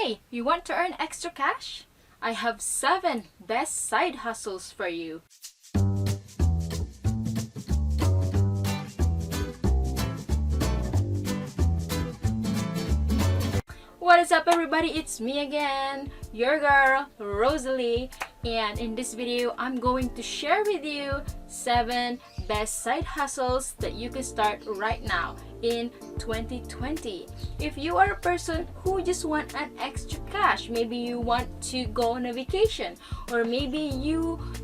Hey, you want to earn extra cash? I have 7 best side hustles for you. What is up everybody, it's me again, your girl, Rosalee, and in this video, I'm going to share with you 7 best side hustles that you can start right now in 2020. If you are a person who just want an extra cash, maybe you want to go on a vacation, or maybe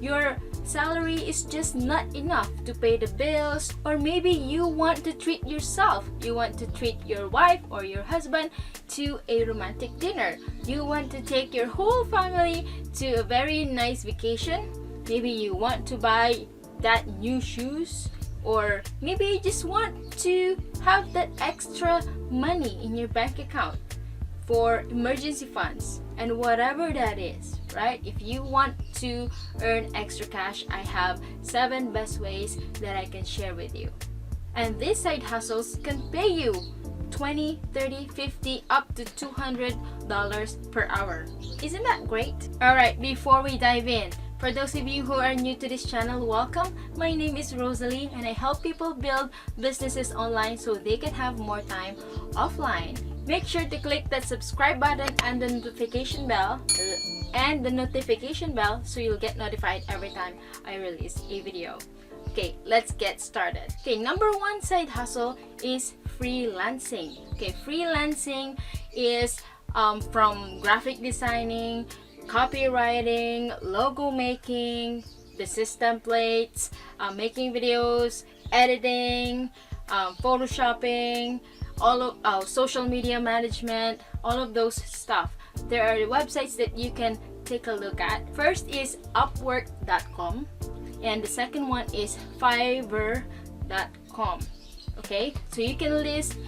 your salary is just not enough to pay the bills, or maybe you want to treat yourself, you want to treat your wife or your husband to a romantic dinner, you want to take your whole family to a very nice vacation, maybe you want to buy that new shoes, or maybe you just want to have that extra money in your bank account for emergency funds, and whatever that is, right? If you want to earn extra cash, I have 7 best ways that I can share with you. And these side hustles can pay you $20, $30, $50, up to $200 per hour. Isn't that great? Alright, before we dive in, for those of you who are new to this channel, welcome. My name is Rosalee and I help people build businesses online so they can have more time offline. Make sure to click that subscribe button and the notification bell so you'll get notified every time I release a video. Okay, let's get started. Okay, number 1 side hustle is freelancing. Okay, freelancing is from graphic designing, copywriting, logo making, business templates, making videos, editing, photoshopping, all of social media management, all of those stuff. There are websites that you can take a look at. First is upwork.com and the second one is fiverr.com. okay, so you can list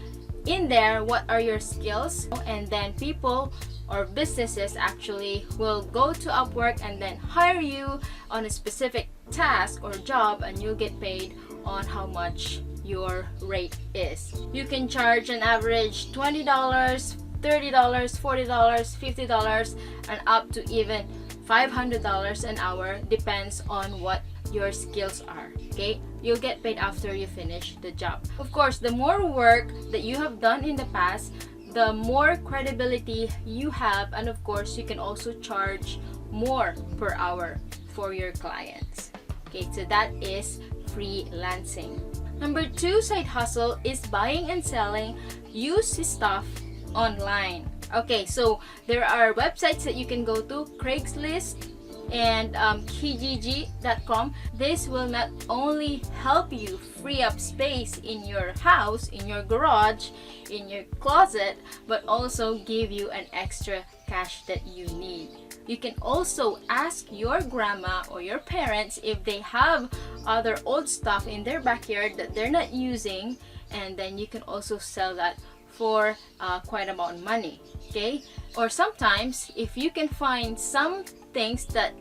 in there what are your skills, and then people or businesses actually will go to Upwork and then hire you on a specific task or job, and you'll get paid on how much your rate is. You can charge an average $20, $30, $40, $50, and up to even $500 an hour, depends on what your skills are. Okay, you'll get paid after you finish the job. Of course, the more work that you have done in the past, the more credibility you have, and of course you can also charge more per hour for your clients. Okay, so that is freelancing. Number 2 side hustle is buying and selling used stuff online. Okay, so there are websites that you can go to, Craigslist and Kijiji.com. This will not only help you free up space in your house, in your garage, in your closet, but also give you an extra cash that you need. You can also ask your grandma or your parents if they have other old stuff in their backyard that they're not using, and then you can also sell that for quite amount of money. Okay, or sometimes if you can find some things that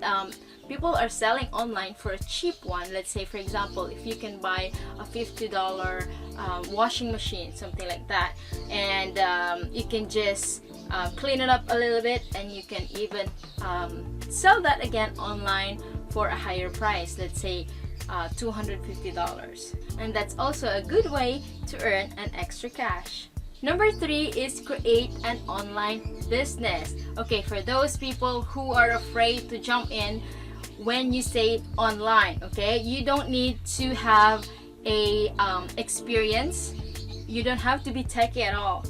people are selling online for a cheap one, let's say for example if you can buy a $50 washing machine, something like that, and you can just clean it up a little bit, and you can even sell that again online for a higher price, let's say $250, and that's also a good way to earn an extra cash. Number 3 is create an online business. Okay, for those people who are afraid to jump in when you say online, okay, you don't need to have a experience. You don't have to be techie at all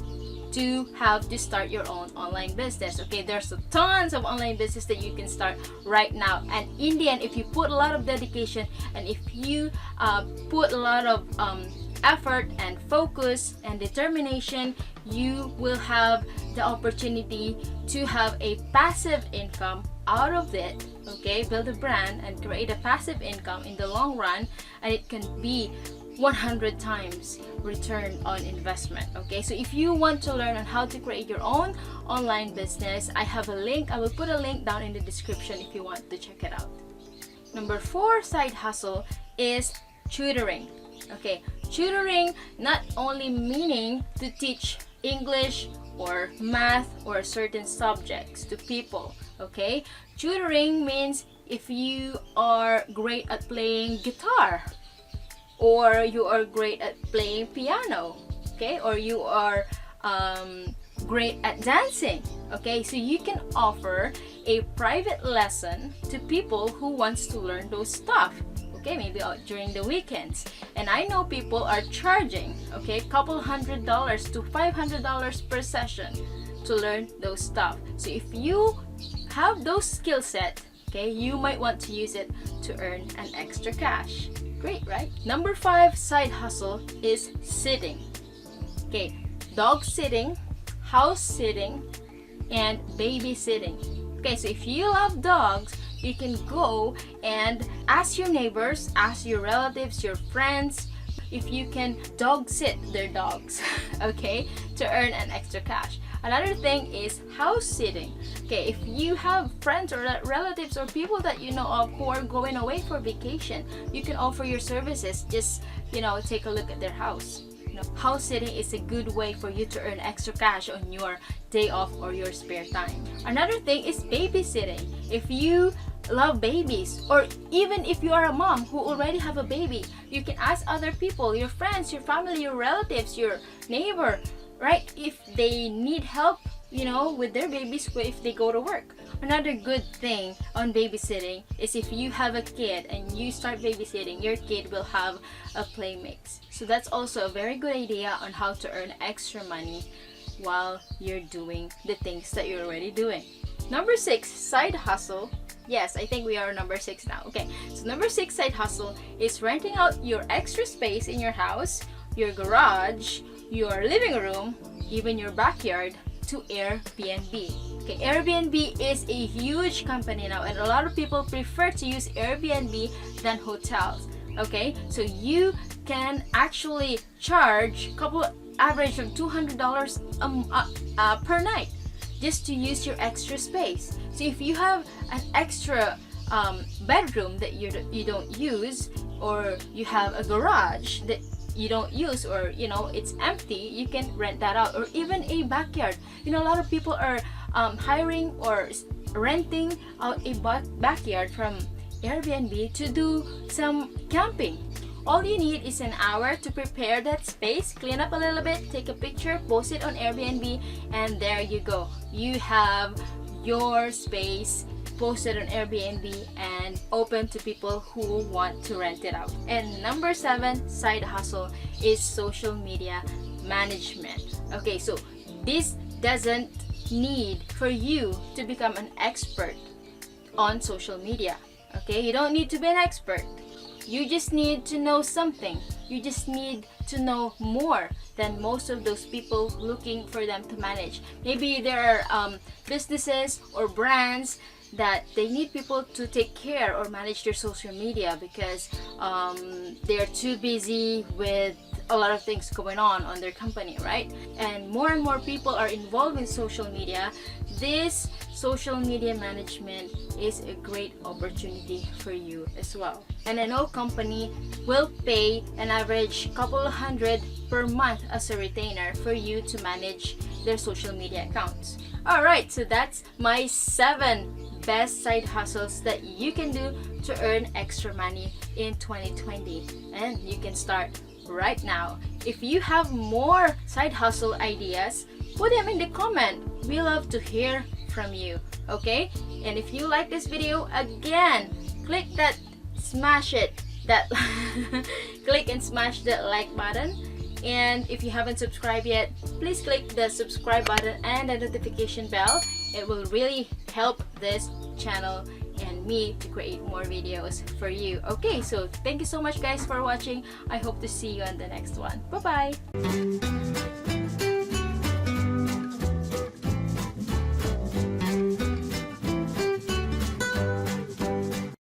to have to start your own online business. Okay, there's tons of online business that you can start right now, and in the end, if you put a lot of dedication and if you put a lot of effort and focus and determination, you will have the opportunity to have a passive income out of it. Okay, build a brand and create a passive income in the long run, and it can be 100 times return on investment. Okay, so if you want to learn on how to create your own online business, I have a link. I will put a link down in the description if you want to check it out. Number 4 side hustle is tutoring. Okay, tutoring not only meaning to teach English or math or certain subjects to people. Okay, tutoring means if you are great at playing guitar, or you are great at playing piano, okay, or you are great at dancing. Okay, so you can offer a private lesson to people who wants to learn those stuff. Okay, maybe during the weekends. And I know people are charging, okay, couple $100 to $500 per session to learn those stuff. So if you have those skill set, okay, you might want to use it to earn an extra cash. Great, right? Number 5 side hustle is sitting. Okay, dog sitting, house sitting, and babysitting. Okay, so if you love dogs, you can go and ask your neighbors, ask your relatives, your friends, if you can dog sit their dogs, okay, to earn an extra cash. Another thing is house sitting. Okay, if you have friends or relatives or people that you know of who are going away for vacation, you can offer your services. Just, take a look at their house. House sitting is a good way for you to earn extra cash on your day off or your spare time. Another thing is babysitting. If you love babies, or even if you are a mom who already have a baby, you can ask other people, your friends, your family, your relatives, your neighbor, right, if they need help, with their babies if they go to work. Another good thing on babysitting is if you have a kid and you start babysitting, your kid will have a playmate. So that's also a very good idea on how to earn extra money while you're doing the things that you're already doing. Number 6, side hustle. Yes, I think we are number 6 now. Okay, so number 6 side hustle is renting out your extra space in your house, your garage, your living room, even your backyard to Airbnb. Okay, Airbnb is a huge company now, and a lot of people prefer to use Airbnb than hotels. Okay, so you can actually charge average of $200 per night just to use your extra space. So if you have an extra bedroom that you don't use, or you have a garage that you don't use, or it's empty, you can rent that out. Or even a backyard. A lot of people are hiring or renting out a backyard from Airbnb to do some camping. All you need is an hour to prepare that space, clean up a little bit, take a picture, post it on Airbnb, and there you go. You have your space posted on Airbnb and open to people who want to rent it out. And number 7 side hustle is social media management. Okay, so this doesn't need for you to become an expert on social media. Okay, you don't need to be an expert. You just need to know something. You just need to know more than most of those people looking for them to manage. Maybe there are businesses or brands that they need people to take care or manage their social media because they're too busy with a lot of things going on their company, right? And more people are involved in social media. This social media management is a great opportunity for you as well. And I know company will pay an average couple of $100 per month as a retainer for you to manage their social media accounts. Alright, so that's my 7 best side hustles that you can do to earn extra money in 2020, and you can start right now. If you have more side hustle ideas, put them in the comment. We love to hear from you, okay? And if you like this video, again, click that, smash it, that click and smash that like button. And if you haven't subscribed yet, please click the subscribe button and the notification bell. It will really help this channel and me to create more videos for you. Okay, so thank you so much guys for watching. I hope to see you on the next one. Bye bye.